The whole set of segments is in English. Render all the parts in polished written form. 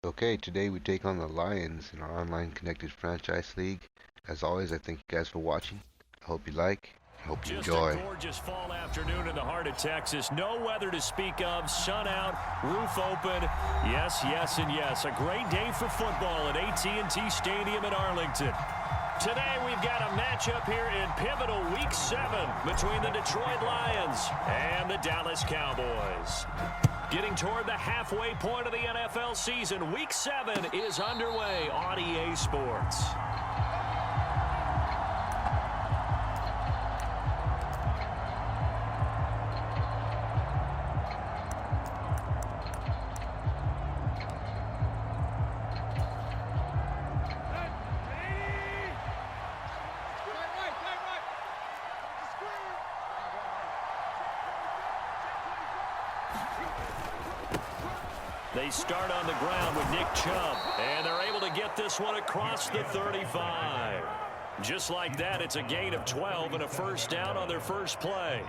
Okay, today we take on the Lions in our online connected franchise league. As always, I thank you guys for watching. I hope you like. I hope you Just enjoy. a gorgeous fall afternoon in the heart of Texas. No weather to speak of. Sun out, roof open. Yes, yes, and yes. A great day for football at AT&T Stadium in Arlington. Today we've got a matchup here in pivotal Week 7 between the Detroit Lions and the Dallas Cowboys. Getting toward the halfway point of the NFL season, Week 7 is underway on EA Sports. They start on the ground with Nick Chubb, and they're able to get this one across the 35. Just like that, it's a gain of 12 and a first down on their first play.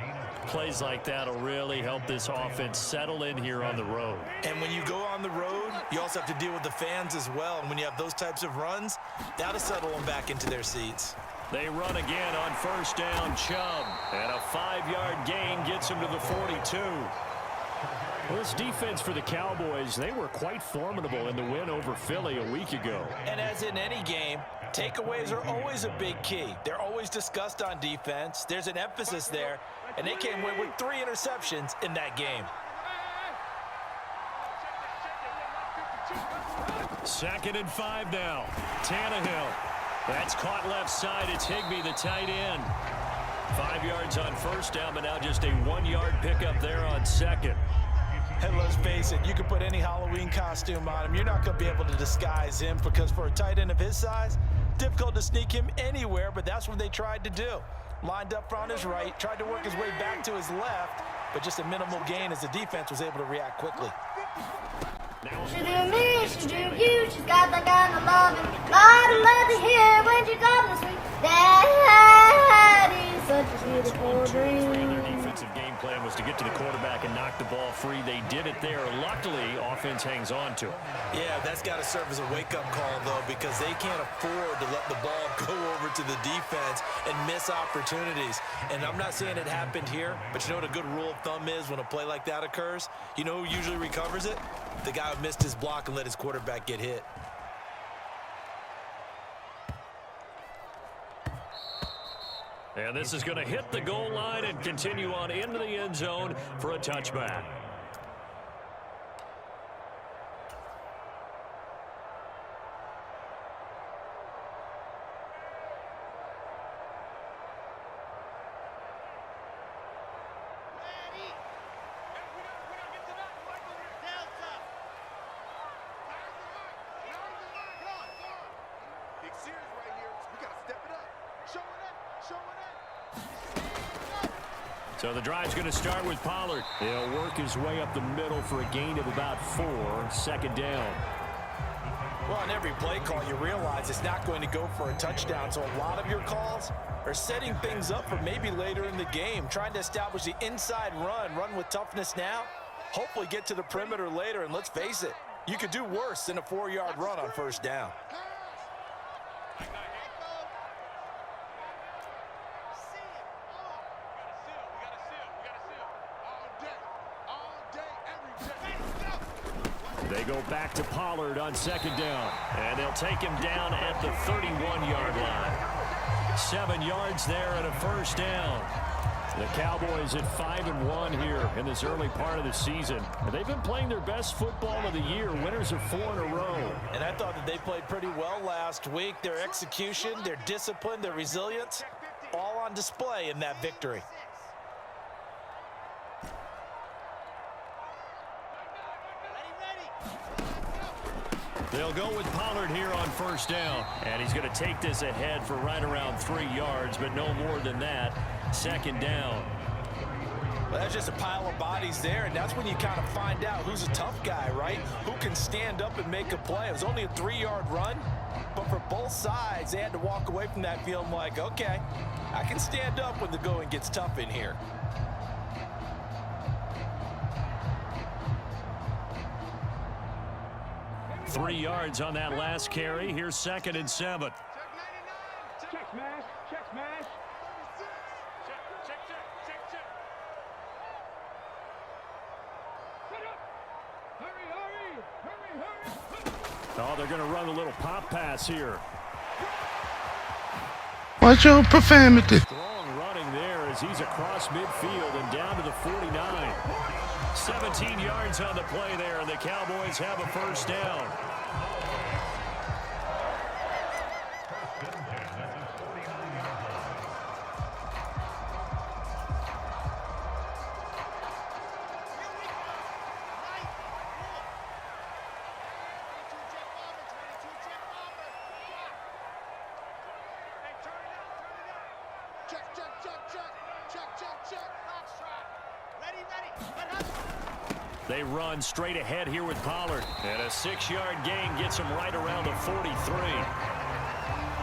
Plays like that will really help this offense settle in here on the road. And when you go on the road, you also have to deal with the fans as well. And when you have those types of runs, that'll settle them back into their seats. They run again on first down, Chubb, and a 5-yard gain gets him to the 42. Well, this defense for the Cowboys, they were quite formidable in the win over Philly a week ago. And as in any game, takeaways are always a big key. They're always discussed on defense. There's an emphasis there, and they came away with 3 interceptions in that game. Second and 5 now. Tannehill. That's caught left side. It's Higbee, the tight end. 5 yards on first down, but now just a 1-yard pickup there on second. And let's face it, you can put any Halloween costume on him. You're not going to be able to disguise him because for a tight end of his size, difficult to sneak him anywhere, but that's what they tried to do. Lined up on his right, tried to work his way back to his left, but just a minimal gain as the defense was able to react quickly. She do me, she do you, she's got that kind of loving. Lot of love to hear when she comes to sweet. Daddy's such a beautiful dream. Their defensive game plan was to get to the quarterback and knock the ball free. They did it there. Luckily, offense hangs on to it. Yeah, that's got to serve as a wake-up call, though, because they can't afford to let the ball go over to the defense and miss opportunities. And I'm not saying it happened here, but you know what a good rule of thumb is when a play like that occurs? You know who usually recovers it? The guy who missed his block and let his quarterback get hit. And this is going to hit the goal line and continue on into the end zone for a touchback. So the drive's going to start with Pollard. He'll work his way up the middle for a gain of about 4, second down. Well, on every play call, you realize it's not going to go for a touchdown. So a lot of your calls are setting things up for maybe later in the game, trying to establish the inside run with toughness now, hopefully get to the perimeter later. And let's face it, you could do worse than a 4-yard run on first down. They go back to Pollard on second down, and they'll take him down at the 31-yard line. 7 yards there and a first down. The Cowboys at 5-1 here in this early part of the season. They've been playing their best football of the year, winners of 4 in a row. And I thought that they played pretty well last week. Their execution, their discipline, their resilience, all on display in that victory. They'll go with Pollard here on first down. And he's going to take this ahead for right around 3 yards, but no more than that. Second down. Well, that's just a pile of bodies there, and that's when you kind of find out who's a tough guy, right? Who can stand up and make a play. It was only a 3-yard run, but for both sides, they had to walk away from that feeling like, okay, I can stand up when the going gets tough in here. 3 yards on that last carry. Here's 2nd and 7. Check smash. Check smash. Oh, they're going to run a little pop pass here. Watch your profanity. Strong running there as he's across midfield and down to the 49. 17 yards on the play there, and the Cowboys have a first down. They run straight ahead here with Pollard. And a 6-yard gain gets him right around the 43.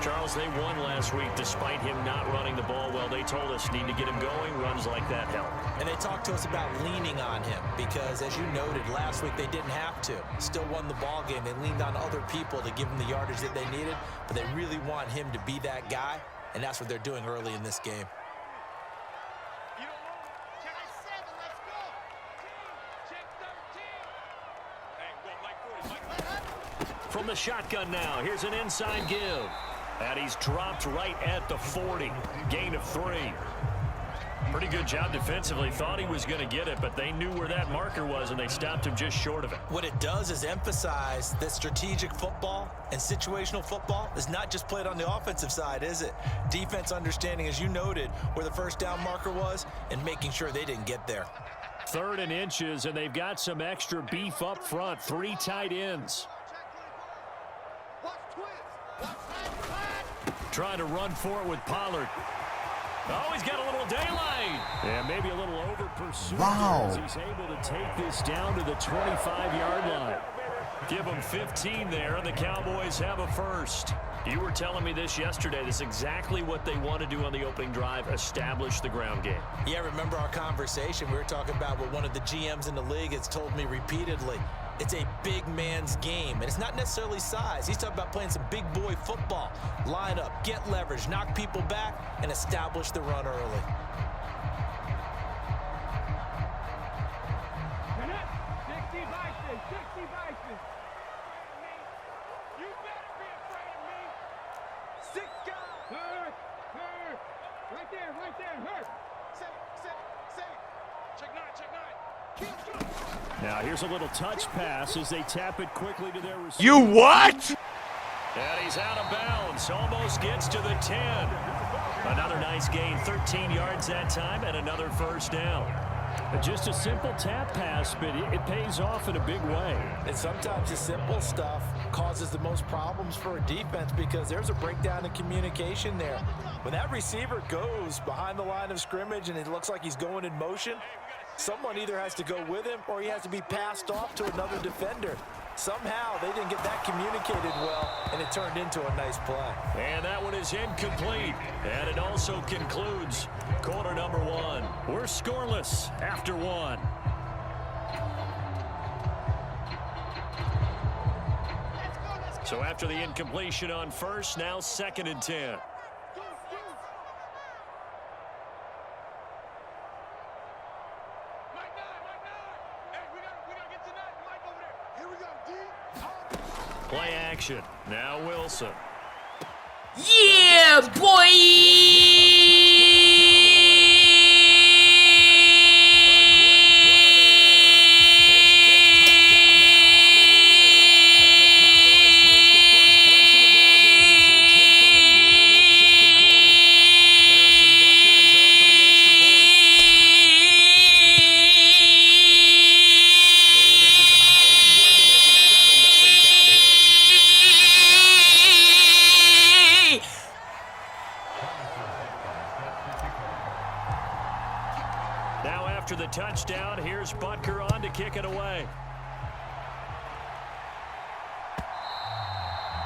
Charles, they won last week despite him not running the ball well. They told us need to get him going. Runs like that help. And they talked to us about leaning on him because, as you noted, last week they didn't have to. Still won the ball game. They leaned on other people to give him the yardage that they needed, but they really want him to be that guy, and that's what they're doing early in this game. From the shotgun now, here's an inside give. And he's dropped right at the 40. Gain of 3. Pretty good job defensively. Thought he was going to get it, but they knew where that marker was, and they stopped him just short of it. What it does is emphasize that strategic football and situational football is not just played on the offensive side, is it? Defense understanding, as you noted, where the first down marker was and making sure they didn't get there. 3rd and inches, and they've got some extra beef up front. 3 tight ends. Trying to run for it with Pollard. Oh, he's got a little daylight. And maybe a little over pursuit. Wow. As he's able to take this down to the 25-yard line. Give them 15 there, and the Cowboys have a first. You were telling me this yesterday. This is exactly what they want to do on the opening drive, establish the ground game. Yeah, remember our conversation? We were talking about what one of the GMs in the league has told me repeatedly. It's a big man's game, and it's not necessarily size. He's talking about playing some big boy football. Line up, get leverage, knock people back, and establish the run early. Now here's a little touch pass as they tap it quickly to their receiver. You what? And he's out of bounds. Almost gets to the 10. Another nice gain. 13 yards that time and another first down. Just a simple tap pass, but it pays off in a big way. And sometimes the simple stuff causes the most problems for a defense because there's a breakdown in communication there. When that receiver goes behind the line of scrimmage and it looks like he's going in motion, someone either has to go with him or he has to be passed off to another defender. Somehow they didn't get that communicated well, and it turned into a nice play. And that one is incomplete. And it also concludes quarter number 1. We're scoreless after 1. So after the incompletion on first, now 2nd and 10. Play action. Now Wilson. Yeah, boy! After the touchdown, here's Butker on to kick it away.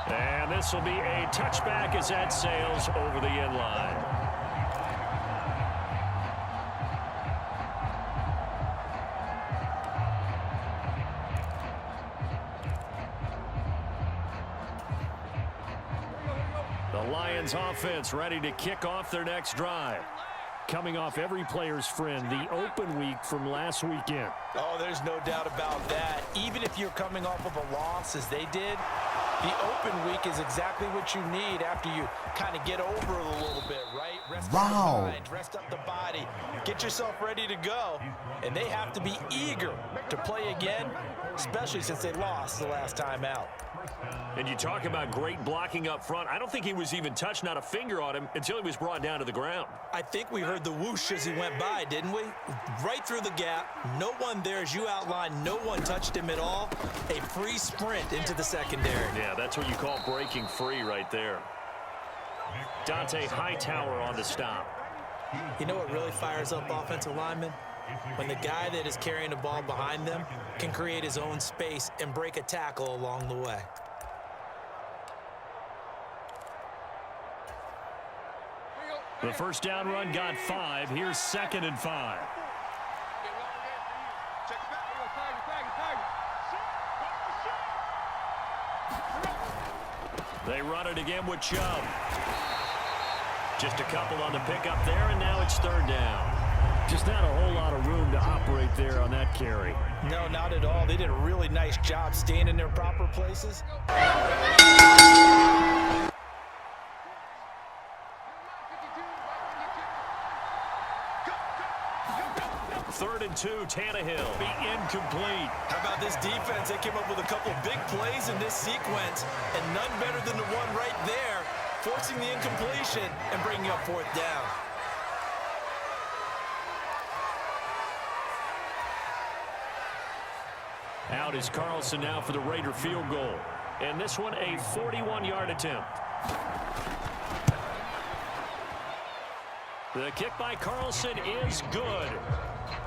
And this will be a touchback as that sails over the end line. The Lions offense ready to kick off their next drive. Coming off every player's friend, the open week from last weekend. Oh, there's no doubt about that. Even if you're coming off of a loss as they did, the open week is exactly what you need after you kind of get over it a little bit, right? Rest up the mind, rest up the body, get yourself ready to go. And they have to be eager to play again, especially since they lost the last time out. And you talk about great blocking up front. I don't think he was even touched, not a finger on him, until he was brought down to the ground. I think we heard the whoosh as he went by, didn't we? Right through the gap. No one there, as you outlined. No one touched him at all. A free sprint into the secondary. Yeah, that's what you call breaking free right there. Dante Hightower on the stop. You know what really fires up offensive linemen? When the guy that is carrying the ball behind them can create his own space and break a tackle along the way. The first down run got 5. Here's 2nd and 5. They run it again with Chubb. Just a couple on the pickup there, and now it's 3rd down. Just not a whole lot of room to operate there on that carry. No, not at all. They did a really nice job staying in their proper places. 3rd and 2, Tannehill. Be incomplete. How about this defense? They came up with a couple big plays in this sequence, and none better than the one right there, forcing the incompletion and bringing up 4th down. Out is Carlson now for the Raider field goal. And this one a 41-yard attempt. The kick by Carlson is good.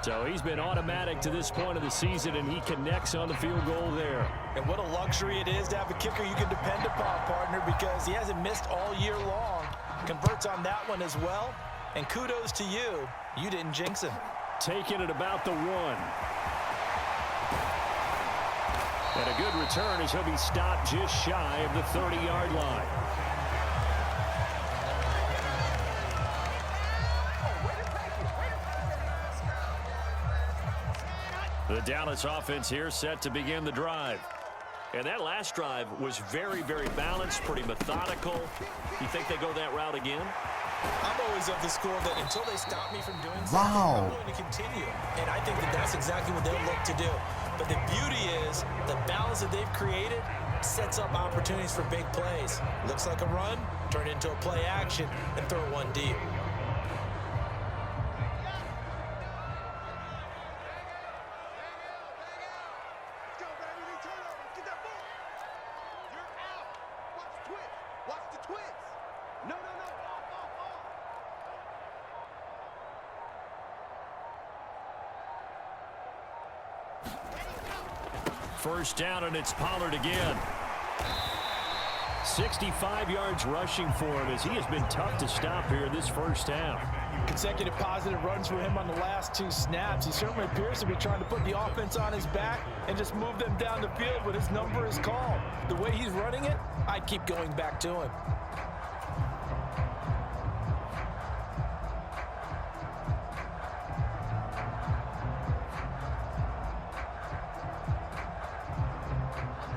So he's been automatic to this point of the season, and he connects on the field goal there. And what a luxury it is to have a kicker you can depend upon, partner, because he hasn't missed all year long. Converts on that one as well. And kudos to you. You didn't jinx him. Taking it about the 1. And a good return as he'll be stopped just shy of the 30-yard line. The Dallas offense here set to begin the drive. And that last drive was very, very balanced, pretty methodical. You think they go that route again? I'm always of the score that until they stop me from doing something, I'm going to continue. And I think that that's exactly what they'll look to do. But the beauty is the balance that they've created sets up opportunities for big plays. Looks like a run, turn it into a play action, and throw one deep. First down, and it's Pollard again. 65 yards rushing for him as he has been tough to stop here in this first half. Consecutive positive runs for him on the last 2 snaps. He certainly appears to be trying to put the offense on his back and just move them down the field when his number is called. The way he's running it, I'd keep going back to him.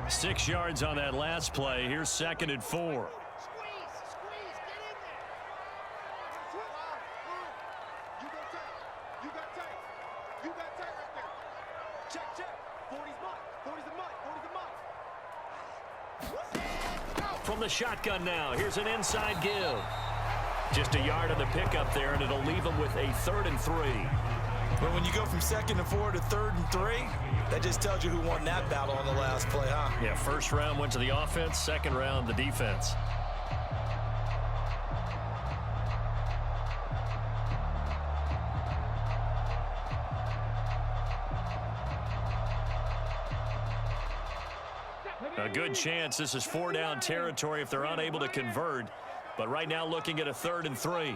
Six yards on that last play. Here's 2nd and 4. From the shotgun now, here's an inside give. Just a yard on the pickup there, and it'll leave him with a 3rd and 3. But when you go from 2nd and 4 to 3rd and 3, that just tells you who won that battle on the last play, huh? Yeah, first round went to the offense, second round the defense. A good chance this is 4-down territory if they're unable to convert. But right now looking at a 3rd and 3.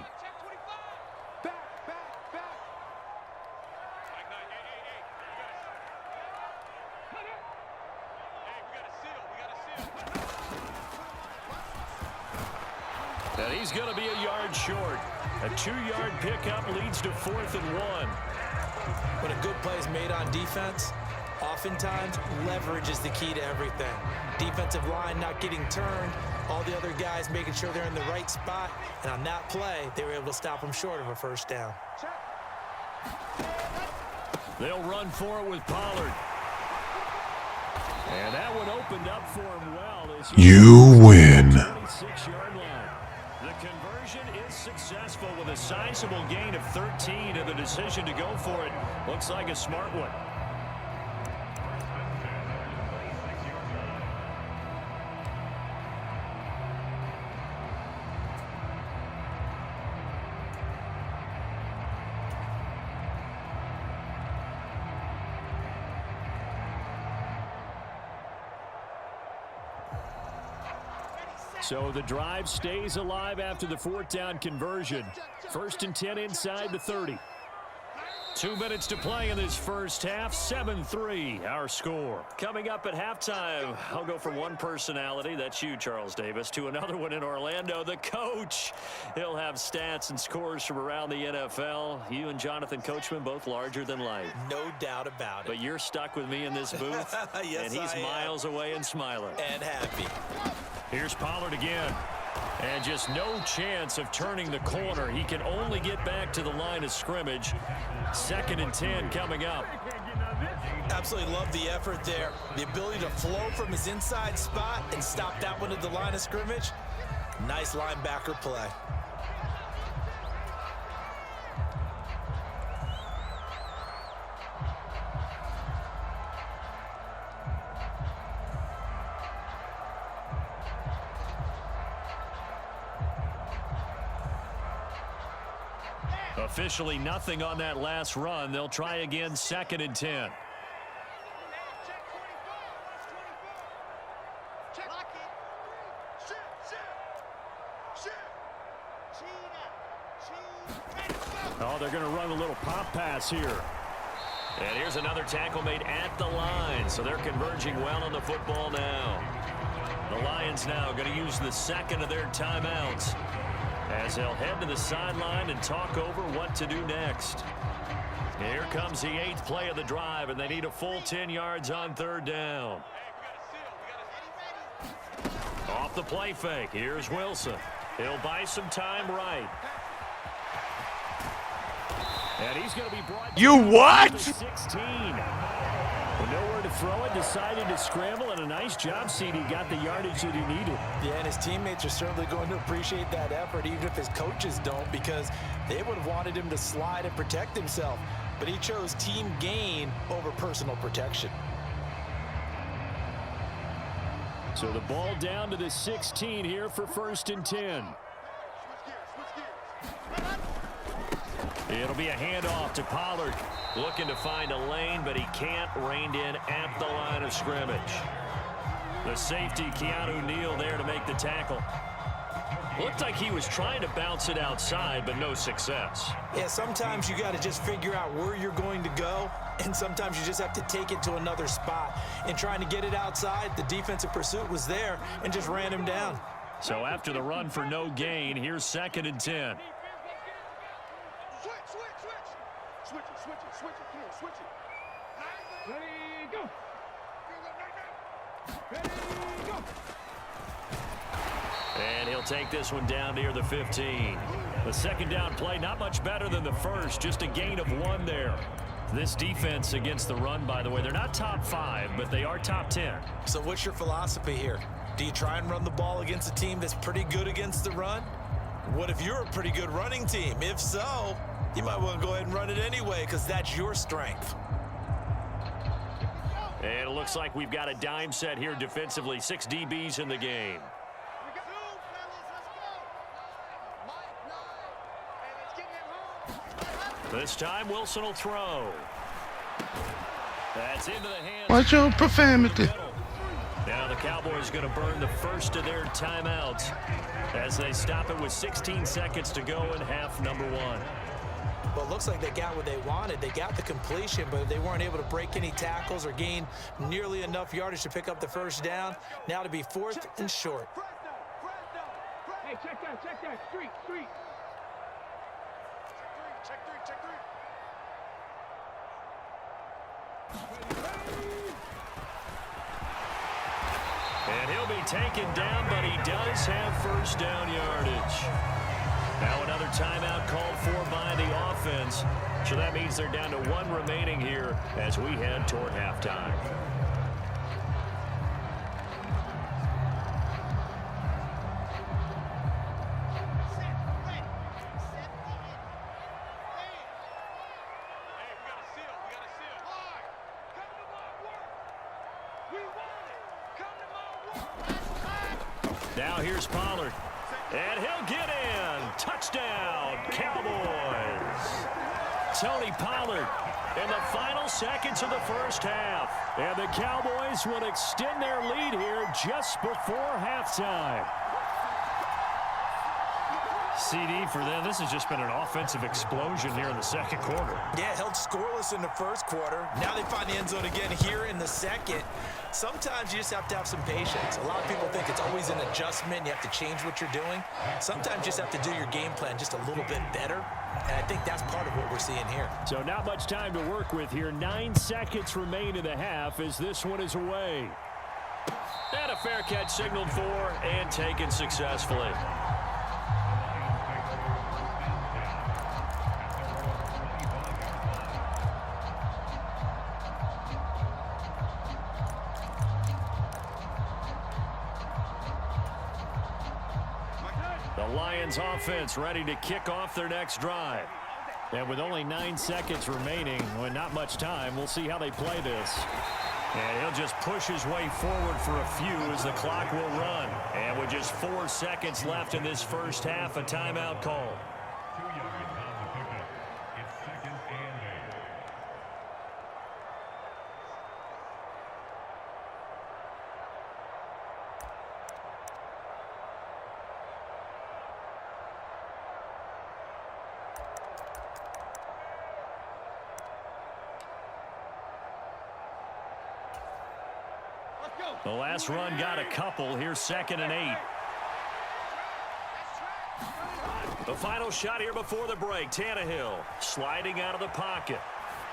And he's going to be a yard short. A 2-yard pickup leads to 4th and 1. When a good play is made on defense, oftentimes leverage is the key to everything. Defensive line not getting turned, all the other guys making sure they're in the right spot, and on that play, they were able to stop them short of a first down. They'll run for it with Pollard. And that one opened up for him well. As you win. 26-yard line. The conversion is successful with a sizable gain of 13, and the decision to go for it looks like a smart one. So the drive stays alive after the 4th down conversion. 1st and 10 inside the 30. 2 minutes to play in this first half. 7-3 our score. Coming up at halftime, I'll go from one personality, that's you, Charles Davis, to another one in Orlando, the coach. He'll have stats and scores from around the NFL. You and Jonathan Coachman both larger than life. No doubt about it. But you're stuck with me in this booth. Yes, and he's miles away and smiling. And happy. Here's Pollard again. And just no chance of turning the corner. He can only get back to the line of scrimmage. 2nd and 10 coming up. Absolutely love the effort there. The ability to flow from his inside spot and stop that one at the line of scrimmage. Nice linebacker play. Officially nothing on that last run. They'll try again 2nd and 10. Oh, they're going to run a little pop pass here. And here's another tackle made at the line. So they're converging well on the football now. The Lions now going to use the 2nd of their timeouts, as they'll head to the sideline and talk over what to do next. Here comes the 8th play of the drive, and they need a full 10 yards on 3rd down. Off the play fake, here's Wilson. He'll buy some time right. And he's going to be brought You what? 16. With nowhere to throw it, decided to scramble, and a nice job, CD. Got the yardage that he needed. Yeah, and his teammates are certainly going to appreciate that effort, even if his coaches don't, because they would have wanted him to slide and protect himself. But he chose team gain over personal protection. So the ball down to the 16 here for 1st and 10. It'll be a handoff to Pollard. Looking to find a lane, but he can't. Reined in at the line of scrimmage. The safety, Keanu Neal, there to make the tackle. Looked like he was trying to bounce it outside, but no success. Yeah, sometimes you got to just figure out where you're going to go, and sometimes you just have to take it to another spot. In trying to get it outside, the defensive pursuit was there and just ran him down. So after the run for no gain, here's 2nd and 10. Switch it, kid, switch it. Ready, go. Ready, go. And he'll take this one down near the 15. The 2nd down play, not much better than the first, just a gain of 1 there. This defense against the run, by the way, they're not top 5, but they are top 10. So what's your philosophy here? Do you try and run the ball against a team that's pretty good against the run? What if you're a pretty good running team? If so, you might want to go ahead and run it anyway, because that's your strength. And it looks like we've got a dime set here defensively. 6 DBs in the game. This time Wilson will throw. That's into the hands. Watch your profanity. Now the Cowboys going to burn the first of their timeouts as they stop it with 16 seconds to go in half number 1. Well, it looks like they got what they wanted. They got the completion, but they weren't able to break any tackles or gain nearly enough yardage to pick up the first down. Now to be 4th and short. Hey, check that. Street. Check three. And he'll be taken down, but he does have first down yardage. Now another timeout called for by the offense. So that means they're down to one remaining here as we head toward halftime. Now here's Pollard. And he'll get in. Touchdown, Cowboys. Tony Pollard in the final seconds of the first half. And the Cowboys will extend their lead here just before halftime. CD for them. This has just been an offensive explosion here in the second quarter. Yeah, held scoreless in the first quarter. Now they find the end zone again here in the second. Sometimes you just have to have some patience. A lot of people think it's always an adjustment. You have to change what you're doing. Sometimes you just have to do your game plan just a little bit better. And I think that's part of what we're seeing here. So not much time to work with here. 9 seconds remain in the half as this one is away. And a fair catch signaled for and taken successfully. The Lions offense ready to kick off their next drive. And with only 9 seconds remaining, well, not much time, we'll see how they play this. And he'll just push his way forward for a few as the clock will run. And with just 4 seconds left in this first half, a timeout call. 2 yards on the pickup. It's 2nd and 8. The last run got a couple. Here's 2nd and 8. The final shot here before the break. Tannehill sliding out of the pocket.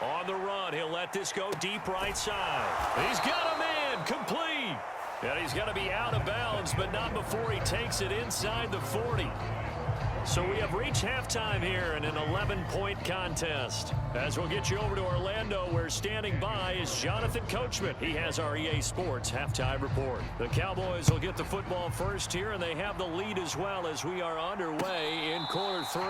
On the run, he'll let this go deep right side. He's got a man complete. And he's going to be out of bounds, but not before he takes it inside the 40. So we have reached halftime here in an 11-point contest. As we'll get you over to Orlando, where standing by is Jonathan Coachman. He has our EA Sports halftime report. The Cowboys will get the football first here, and they have the lead as well as we are underway in quarter 3.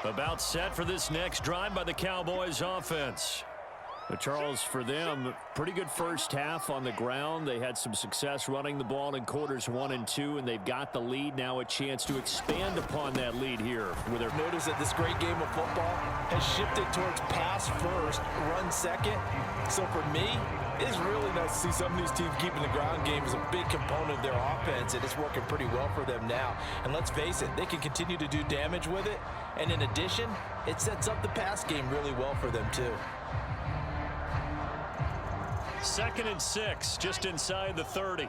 About set for this next drive by the Cowboys offense. But Charles, for them, pretty good first half on the ground. They had some success running the ball in quarters 1 and 2, and they've got the lead. Now a chance to expand upon that lead here. Notice that this great game of football has shifted towards pass first, run second. So for me, it's really nice to see some of these teams keeping the ground game as a big component of their offense, and it's working pretty well for them now. And let's face it, they can continue to do damage with it. And in addition, it sets up the pass game really well for them too. 2nd and 6, just inside the 30.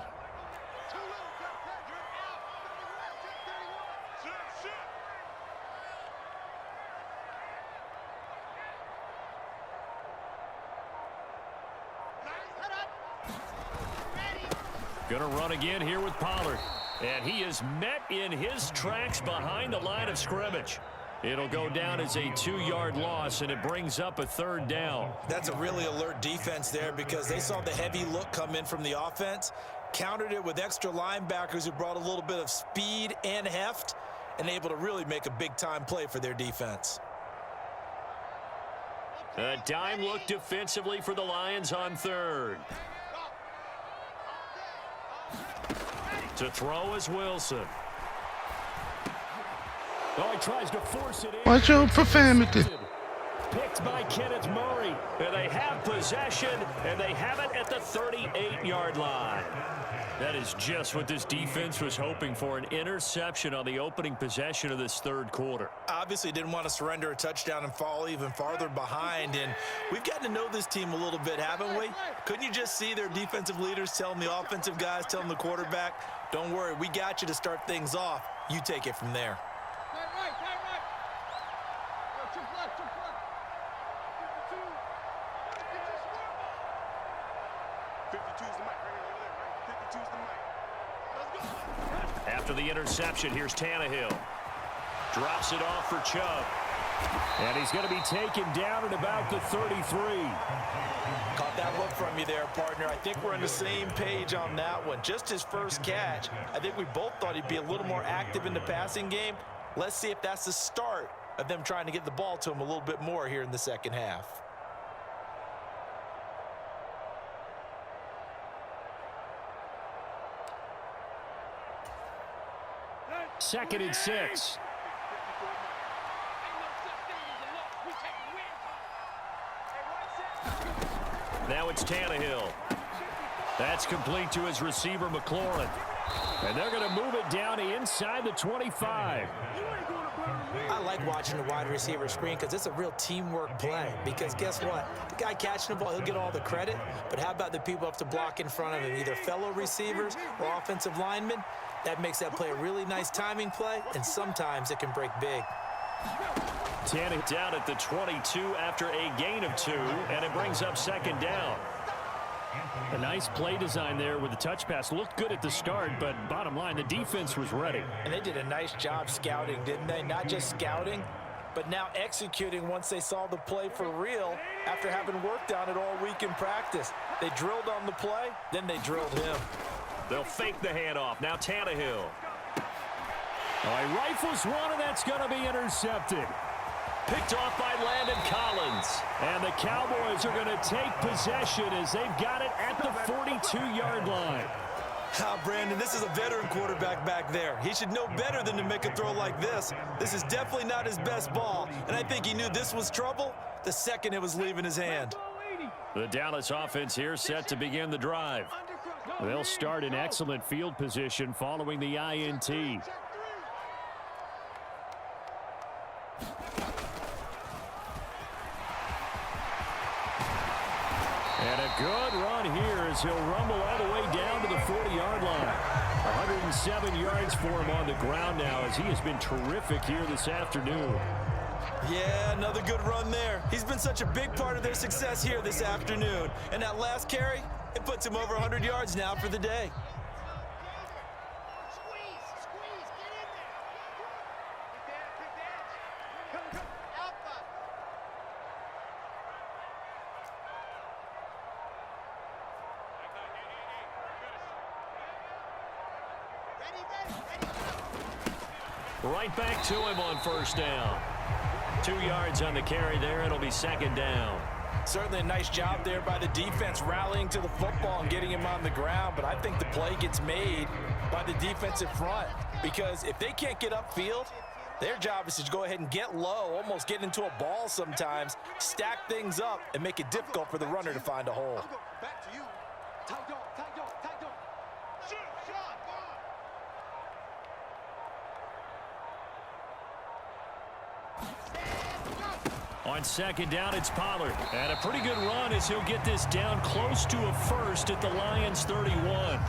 Gonna run again here with Pollard. And he is met in his tracks behind the line of scrimmage. It'll go down as a 2-yard loss, and it brings up a 3rd down. That's a really alert defense there because they saw the heavy look come in from the offense, countered it with extra linebackers who brought a little bit of speed and heft, and able to really make a big-time play for their defense. A dime look defensively for the Lions on 3rd. To throw is Wilson. Oh, he tries to force it in. Watch your profanity. Picked by Kenneth Murray. And they have possession, and they have it at the 38-yard line. That is just what this defense was hoping for, an interception on the opening possession of this third quarter. Obviously didn't want to surrender a touchdown and fall even farther behind, and we've gotten to know this team a little bit, haven't we? Couldn't you just see their defensive leaders telling the offensive guys, telling the quarterback, don't worry, we got you to start things off. You take it from there. After the interception, here's Tannehill. Drops it off for Chubb. And he's going to be taken down at about the 33. Caught that look from you there, partner. I think we're on the same page on that one. Just his first catch. I think we both thought he'd be a little more active in the passing game. Let's see if that's the start of them trying to get the ball to him a little bit more here in the second half. Second and 6. Now it's Tannehill. That's complete to his receiver, McLaurin. And they're going to move it down inside the 25. I like watching the wide receiver screen because it's a real teamwork play. Because guess what? The guy catching the ball, he'll get all the credit. But how about the people up to block in front of him, either fellow receivers or offensive linemen? That makes that play a really nice timing play, and sometimes it can break big. Tannehill down at the 22 after a gain of 2, and it brings up second down. A nice play design there with the touch pass. Looked good at the start, but bottom line, the defense was ready. And they did a nice job scouting, didn't they? Not just scouting, but now executing once they saw the play for real after having worked on it all week in practice. They drilled on the play, then they drilled him. They'll fake the handoff. Now Tannehill. He rifles one, and that's going to be intercepted. Picked off by Landon Collins. And the Cowboys are going to take possession as they've got it at the 42-yard line. Brandon, this is a veteran quarterback back there. He should know better than to make a throw like this. This is definitely not his best ball, and I think he knew this was trouble the second it was leaving his hand. The Dallas offense here set to begin the drive. They'll start in excellent field position following the INT. And a good run here as he'll rumble all the way down to the 40-yard line. 107 yards for him on the ground now as he has been terrific here this afternoon. Yeah, another good run there. He's been such a big part of their success here this afternoon. And that last carry, it puts him over 100 yards now for the day. Right back to him on first down. 2 yards on the carry there. It'll be second down. Certainly a nice job there by the defense rallying to the football and getting him on the ground, but I think the play gets made by the defensive front because if they can't get upfield, their job is to go ahead and get low, almost get into a ball sometimes, stack things up, and make it difficult for the runner to find a hole. Back to you. Tight dog, tight dog, tight dog. Shoot, shot, go on. On second down, it's Pollard. And a pretty good run as he'll get this down close to a first at the Lions' 31.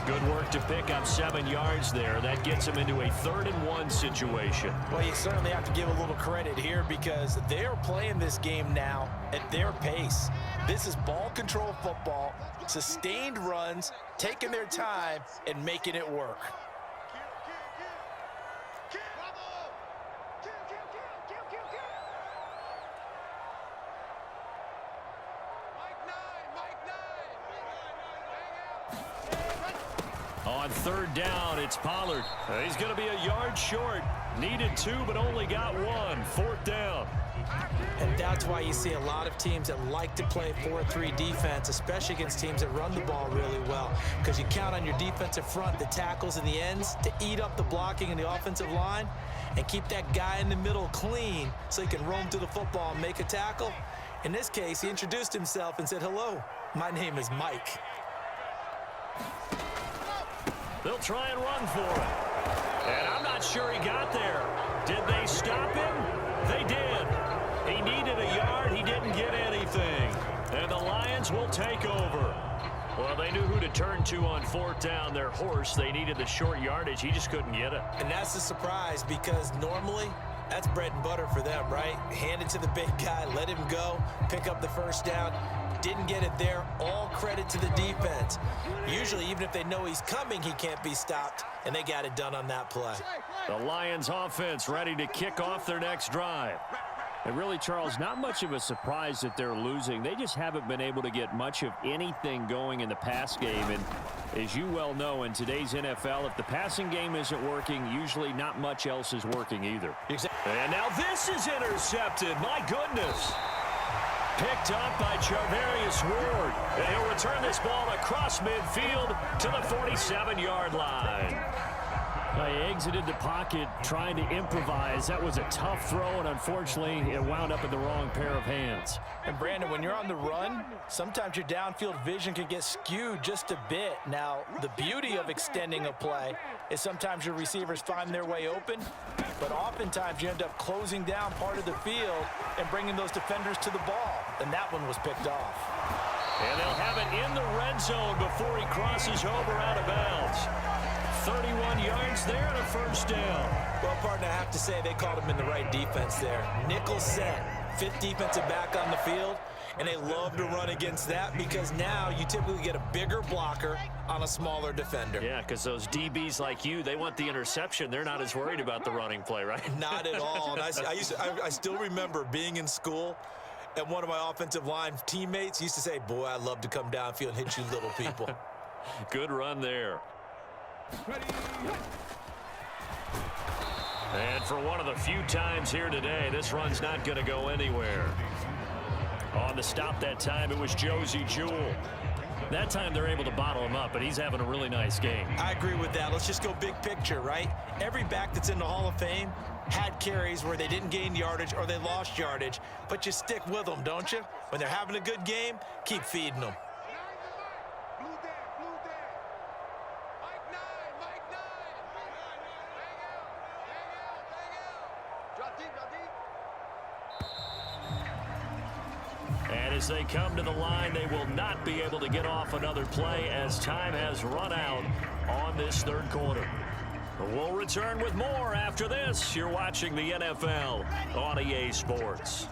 Good work to pick up 7 yards there. That gets him into a 3rd-and-1 situation. Well, you certainly have to give a little credit here because they're playing this game now at their pace. This is ball control football, sustained runs, taking their time, and making it work. On 3rd down, it's Pollard. He's going to be a yard short. Needed 2, but only got 1. 4th down. And that's why you see a lot of teams that like to play 4-3 defense, especially against teams that run the ball really well, because you count on your defensive front, the tackles and the ends, to eat up the blocking in the offensive line and keep that guy in the middle clean so he can roam to the football and make a tackle. In this case, he introduced himself and said, "Hello, my name is Mike." They'll try and run for it. And I'm not sure he got there. Did they stop him? They did. He needed a yard. He didn't get anything. And the Lions will take over. Well, they knew who to turn to on 4th down. Their horse, they needed the short yardage. He just couldn't get it. And that's a surprise because normally that's bread and butter for them, right? Hand it to the big guy, let him go, pick up the first down. Didn't get it there. All credit to the defense. Usually, even if they know he's coming, he can't be stopped, and they got it done on that play. The Lions offense ready to kick off their next drive. And really, Charles, not much of a surprise that they're losing. They just haven't been able to get much of anything going in the pass game. And as you well know, in today's NFL, if the passing game isn't working, usually not much else is working either. Exactly. And now this is intercepted. My goodness. Picked up by Charvarius Ward. And he'll return this ball across midfield to the 47-yard line. He exited the pocket trying to improvise. That was a tough throw, and unfortunately, it wound up in the wrong pair of hands. And, Brandon, when you're on the run, sometimes your downfield vision can get skewed just a bit. Now, the beauty of extending a play is sometimes your receivers find their way open, but oftentimes you end up closing down part of the field and bringing those defenders to the ball, and that one was picked off. And they'll have it in the red zone before he crosses over out of bounds. 31 yards there and a first down. Well, partner, I have to say they called him in the right defense there. Nickel set, 5th defensive back on the field, and they love to run against that because now you typically get a bigger blocker on a smaller defender. Yeah, because those DBs like you, they want the interception. They're not as worried about the running play, right? Not at all. And I still remember being in school, and one of my offensive line teammates used to say, boy, I love to come downfield and hit you little people. Good run there. And for one of the few times here today, this run's not going to go anywhere. On the stop that time, it was Josie Jewell. That time they're able to bottle him up, but he's having a really nice game. I agree with that. Let's just go big picture, right? Every back that's in the Hall of Fame had carries where they didn't gain yardage or they lost yardage, but you stick with them, don't you? When they're having a good game, keep feeding them. And as they come to the line, they will not be able to get off another play as time has run out on this 3rd quarter. We'll return with more after this. You're watching the NFL on EA Sports.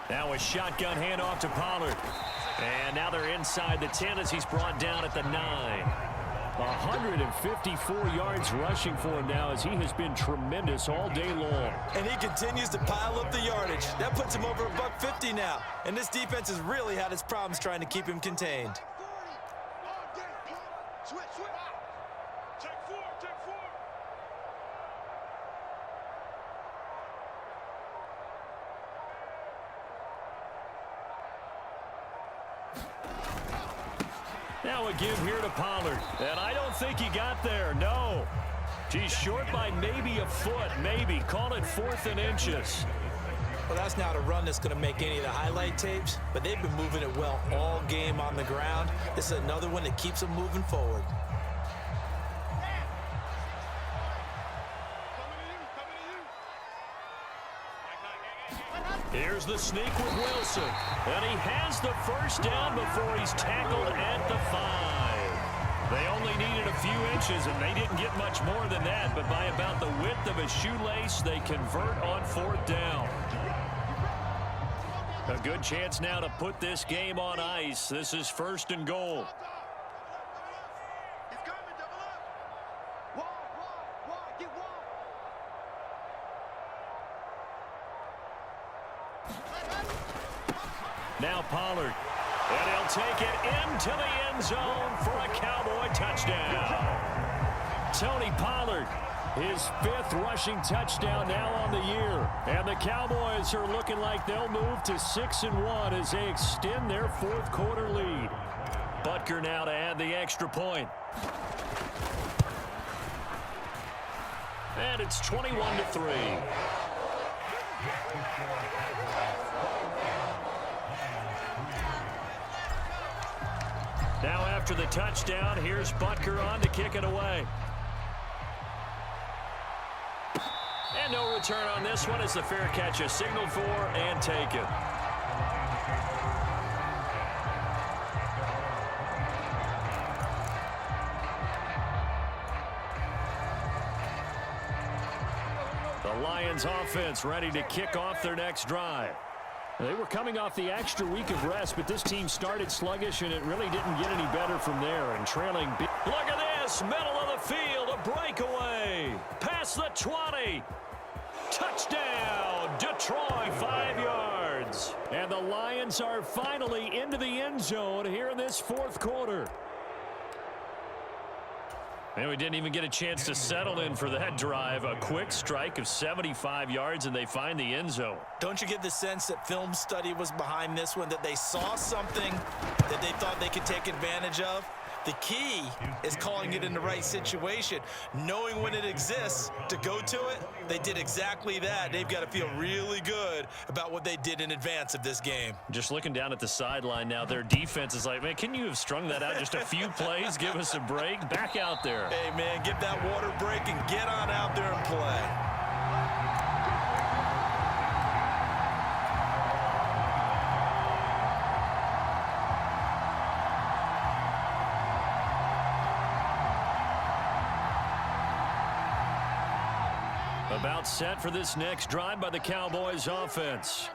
Now a shotgun handoff to Pollard. And now they're inside the 10 as he's brought down at the 9. 154 yards rushing for him now as he has been tremendous all day long. And he continues to pile up the yardage. That puts him over $150 now. And this defense has really had its problems trying to keep him contained. Now a give here to Pollard. And I don't think he got there, no. He's short by maybe a foot, maybe. Call it 4th and inches. Well, that's not a run that's going to make any of the highlight tapes, but they've been moving it well all game on the ground. This is another one that keeps them moving forward. Here's the sneak with Wilson. And he has the first down before he's tackled at the 5. They only needed a few inches, and they didn't get much more than that. But by about the width of a shoelace, they convert on 4th down. A good chance now to put this game on ice. This is 1st and goal. Now Pollard. And he'll take it into the end zone for a Cowboy touchdown. Tony Pollard, his 5th rushing touchdown now on the year. And the Cowboys are looking like they'll move to 6-1 as they extend their 4th quarter lead. Butker now to add the extra point. And it's 21-3. Now after the touchdown, here's Butker on to kick it away. And no return on this one as the fair catch is signaled for and taken. The Lions offense ready to kick off their next drive. They were coming off the extra week of rest, but this team started sluggish, and it really didn't get any better from there. And trailing. Look at this, middle of the field, a breakaway. Past the 20. Touchdown, Detroit, 5 yards. And the Lions are finally into the end zone here in this fourth quarter. And we didn't even get a chance to settle in for that drive. A quick strike of 75 yards, and they find the end zone. Don't you get the sense that film study was behind this one, that they saw something that they thought they could take advantage of? The key is calling it in the right situation, knowing when it exists to go to it. They did exactly that. They've got to feel really good about what they did in advance of this game. Just looking down at the sideline now, their defense is like, man, can you have strung that out just a few plays? Give us a break. Back out there. Hey, man, give that water break and get on out there and play. About set for this next drive by the Cowboys offense.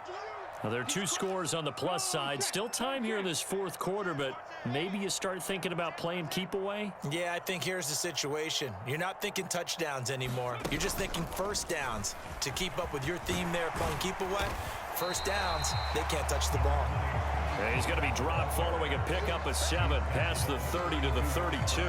Now, there are 2 scores on the plus side. Still time here in this fourth quarter, but maybe you start thinking about playing keep away? Yeah, I think here's the situation. You're not thinking touchdowns anymore. You're just thinking first downs. To keep up with your theme there, playing keep away, first downs, they can't touch the ball. And he's going to be dropped following a pickup of 7 past the 30 to the 32.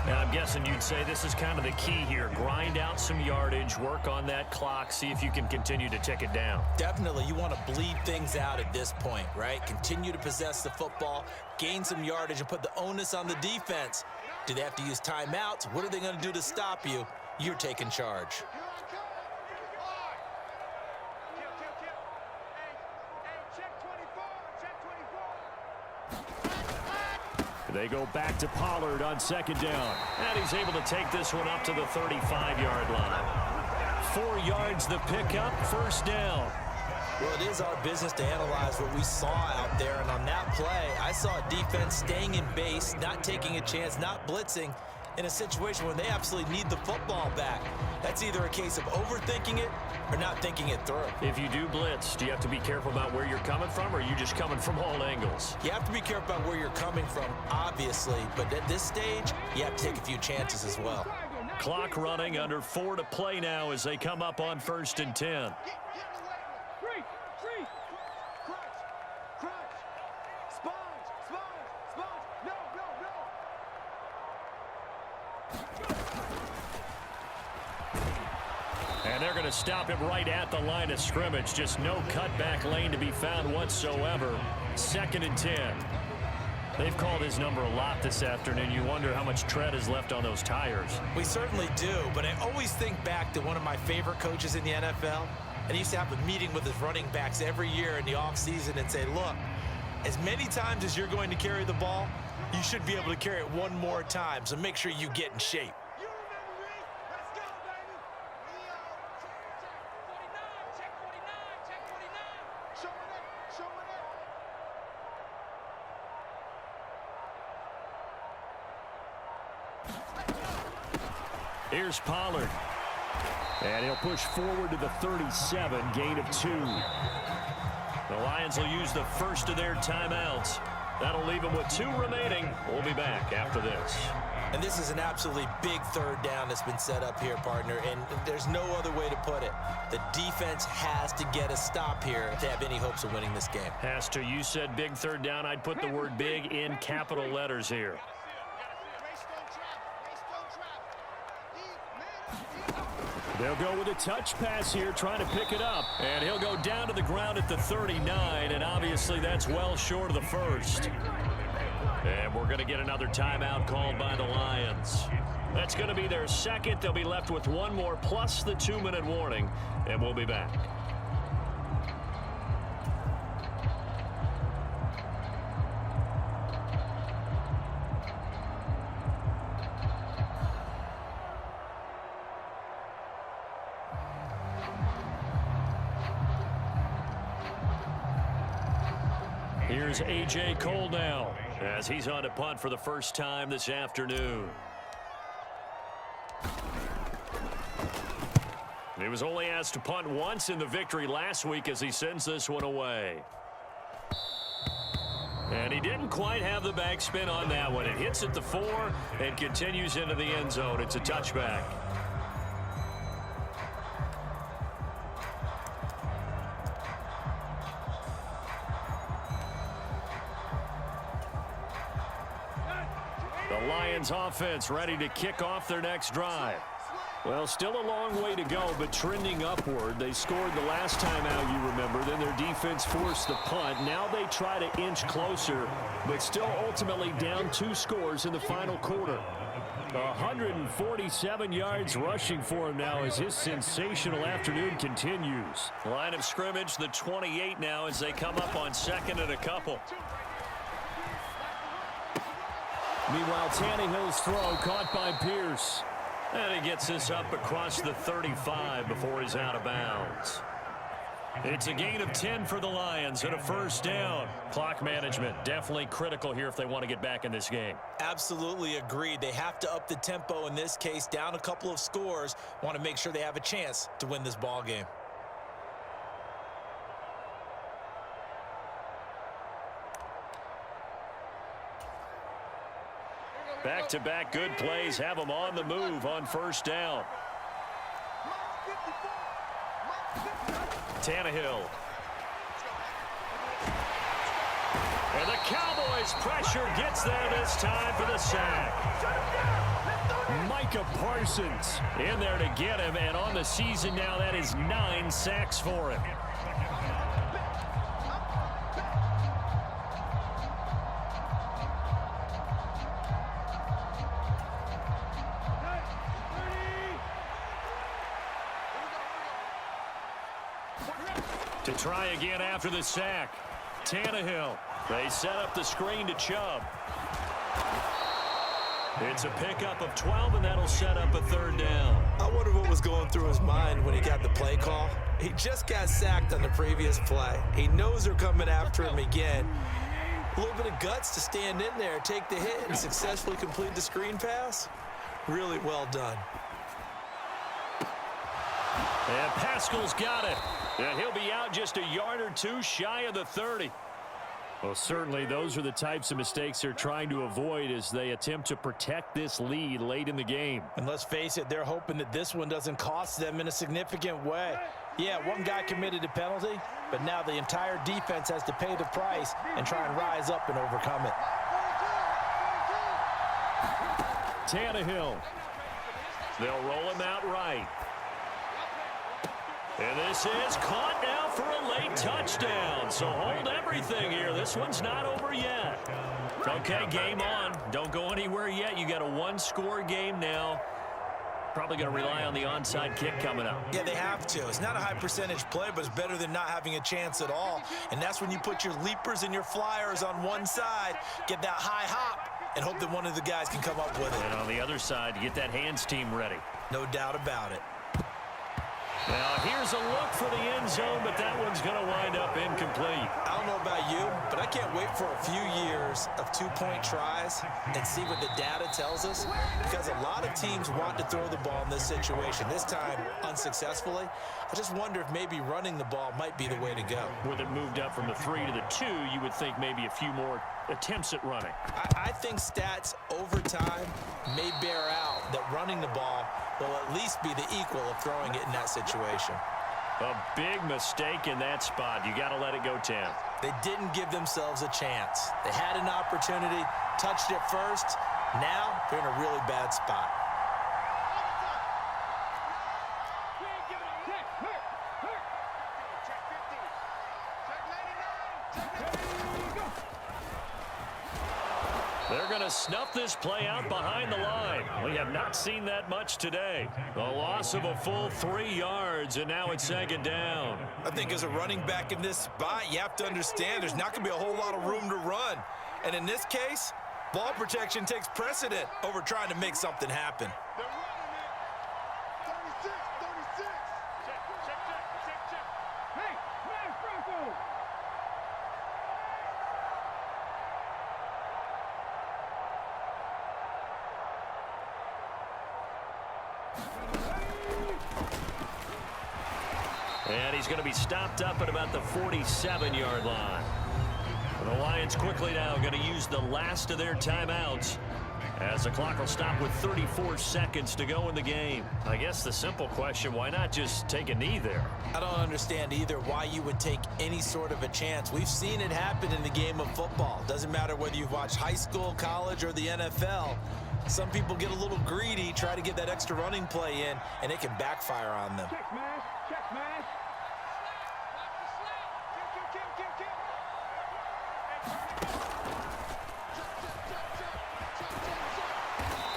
Now, I'm guessing you'd say this is kind of the key here. Grind out some yardage, work on that clock, see if you can continue to tick it down. Definitely. You want to bleed things out at this point, right? Continue to possess the football, gain some yardage, and put the onus on the defense. Do they have to use timeouts? What are they going to do to stop you? You're taking charge. They go back to Pollard on second down. And he's able to take this one up to the 35-yard line. 4 yards the pickup, first down. Well, it is our business to analyze what we saw out there. And on that play, I saw a defense staying in base, not taking a chance, not blitzing, in a situation where they absolutely need the football back. That's either a case of overthinking it or not thinking it through. If you do blitz, do you have to be careful about where you're coming from, or are you just coming from all angles? You have to be careful about where you're coming from, obviously, but at this stage, you have to take a few chances as well. Clock running, under 4 to play now as they come up on 1st and 10. And they're going to stop him right at the line of scrimmage. Just no cutback lane to be found whatsoever. 2nd and 10. They've called his number a lot this afternoon. You wonder how much tread is left on those tires. We certainly do, but I always think back to one of my favorite coaches in the NFL. And he used to have a meeting with his running backs every year in the offseason and say, look, as many times as you're going to carry the ball, you should be able to carry it one more time, so make sure you get in shape. Here's Pollard. And he'll push forward to the 37, gain of 2. The Lions will use the first of their timeouts. That'll leave them with 2 remaining. We'll be back after this. And this is an absolutely big third down that's been set up here, partner, and there's no other way to put it. The defense has to get a stop here to have any hopes of winning this game. Has to. You said big third down. I'd put the word big in capital letters here. They'll go with a touch pass here, trying to pick it up. And he'll go down to the ground at the 39, and obviously that's well short of the first. And we're going to get another timeout called by the Lions. That's going to be their second. They'll be left with one more plus the 2-minute warning, and we'll be back. Here's A.J. Cole now as he's on to punt for the first time this afternoon. He was only asked to punt once in the victory last week as he sends this one away. And he didn't quite have the backspin on that one. It hits at the 4 and continues into the end zone. It's a touchback. The Lions offense ready to kick off their next drive. Well, still a long way to go, but trending upward. They scored the last time out, you remember. Then their defense forced the punt. Now they try to inch closer, but still ultimately down 2 scores in the final quarter. 147 yards rushing for him now as his sensational afternoon continues. Line of scrimmage, the 28 now as they come up on 2nd and a couple. Meanwhile, Tannehill's throw caught by Pierce. And he gets this up across the 35 before he's out of bounds. It's a gain of 10 for the Lions and a first down. Clock management definitely critical here if they want to get back in this game. Absolutely agreed. They have to up the tempo in this case, down a couple of scores. Want to make sure they have a chance to win this ball game. Back-to-back good plays have them on the move on first down. Tannehill. And the Cowboys pressure gets there this time for the sack. Micah Parsons in there to get him, and on the season now that is 9 sacks for him. To try again after the sack. Tannehill. They set up the screen to Chubb. It's a pickup of 12, and that'll set up a 3rd down. I wonder what was going through his mind when he got the play call. He just got sacked on the previous play. He knows they're coming after him again. A little bit of guts to stand in there, take the hit, and successfully complete the screen pass. Really well done. And Pascal's got it. And he'll be out just a yard or 2 shy of the 30. Well, certainly those are the types of mistakes they're trying to avoid as they attempt to protect this lead late in the game. And let's face it, they're hoping that this one doesn't cost them in a significant way. Yeah, one guy committed a penalty, but now the entire defense has to pay the price and try and rise up and overcome it. Tannehill. They'll roll him out right. And this is caught now for a late touchdown. So hold everything here. This one's not over yet. Okay, game on. Don't go anywhere yet. You got a 1-score game now. Probably going to rely on the onside kick coming up. Yeah, they have to. It's not a high percentage play, but it's better than not having a chance at all. And that's when you put your leapers and your flyers on one side, get that high hop, and hope that one of the guys can come up with it. And on the other side, you get that hands team ready. No doubt about it. Now, here's a look for the end zone, but that one's going to wind up incomplete. I don't know about you, but I can't wait for a few years of 2-point tries and see what the data tells us, because a lot of teams want to throw the ball in this situation, this time unsuccessfully. I just wonder if maybe running the ball might be the way to go. With it moved up from the 3 to the 2, you would think maybe a few more attempts at running. I think stats over time may bear out that running the ball will at least be the equal of throwing it in that situation. A big mistake in that spot. You got to let it go, Tam. They didn't give themselves a chance. They had an opportunity, touched it first. Now they're in a really bad spot. They're going to snuff this play out behind the line. We have not seen that much today. A loss of a full 3 yards, and now it's second down. I think as a running back in this spot, you have to understand there's not going to be a whole lot of room to run. And in this case, ball protection takes precedent over trying to make something happen. They're running it. 36, 36. Check. Hey, smash Bronco. And he's going to be stopped up at about the 47-yard line. The Lions quickly now going to use the last of their timeouts as the clock will stop with 34 seconds to go in the game. I guess the simple question, why not just take a knee there? I don't understand either why you would take any sort of a chance. We've seen it happen in the game of football. Doesn't matter whether you've watched high school, college, or the NFL. Some people get a little greedy, try to get that extra running play in, and it can backfire on them. Check smash.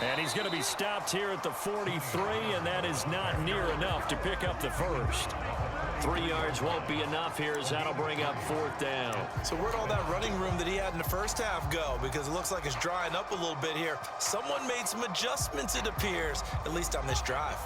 And he's going to be stopped here at the 43, and that is not near enough to pick up the first. 3 yards won't be enough here as that'll bring up fourth down. So where'd all that running room that he had in the first half go? Because it looks like it's drying up a little bit here. Someone made some adjustments, it appears, at least on this drive.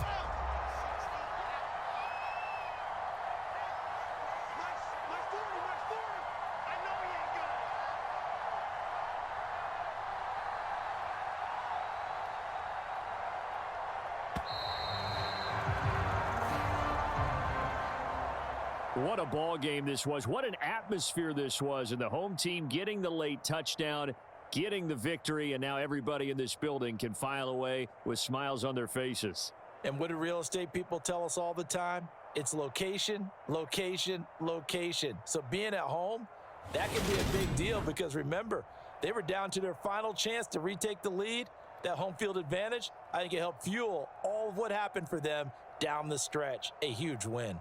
What a ball game this was. What an atmosphere this was. And the home team getting the late touchdown, getting the victory, and now everybody in this building can file away with smiles on their faces. And what do real estate people tell us all the time? It's location, location, location. So being at home, that can be a big deal because remember, they were down to their final chance to retake the lead. That home field advantage, I think it helped fuel all of what happened for them down the stretch. A huge win.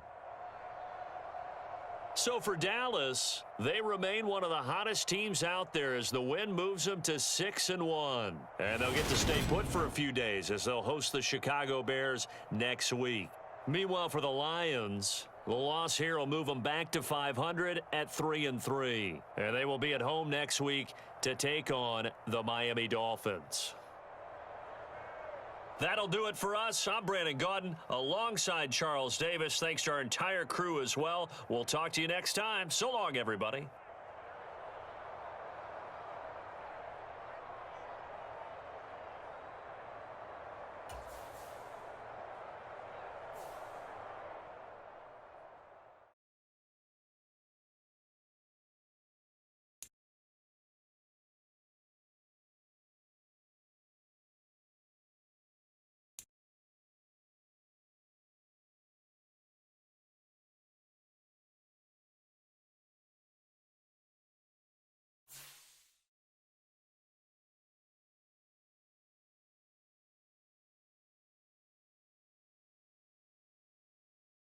So for Dallas, they remain one of the hottest teams out there as the win moves them to 6-1. And they'll get to stay put for a few days as they'll host the Chicago Bears next week. Meanwhile, for the Lions, the loss here will move them back to 500 at 3-3. And they will be at home next week to take on the Miami Dolphins. That'll do it for us. I'm Brandon Gaudin alongside Charles Davis. Thanks to our entire crew as well. We'll talk to you next time. So long, everybody.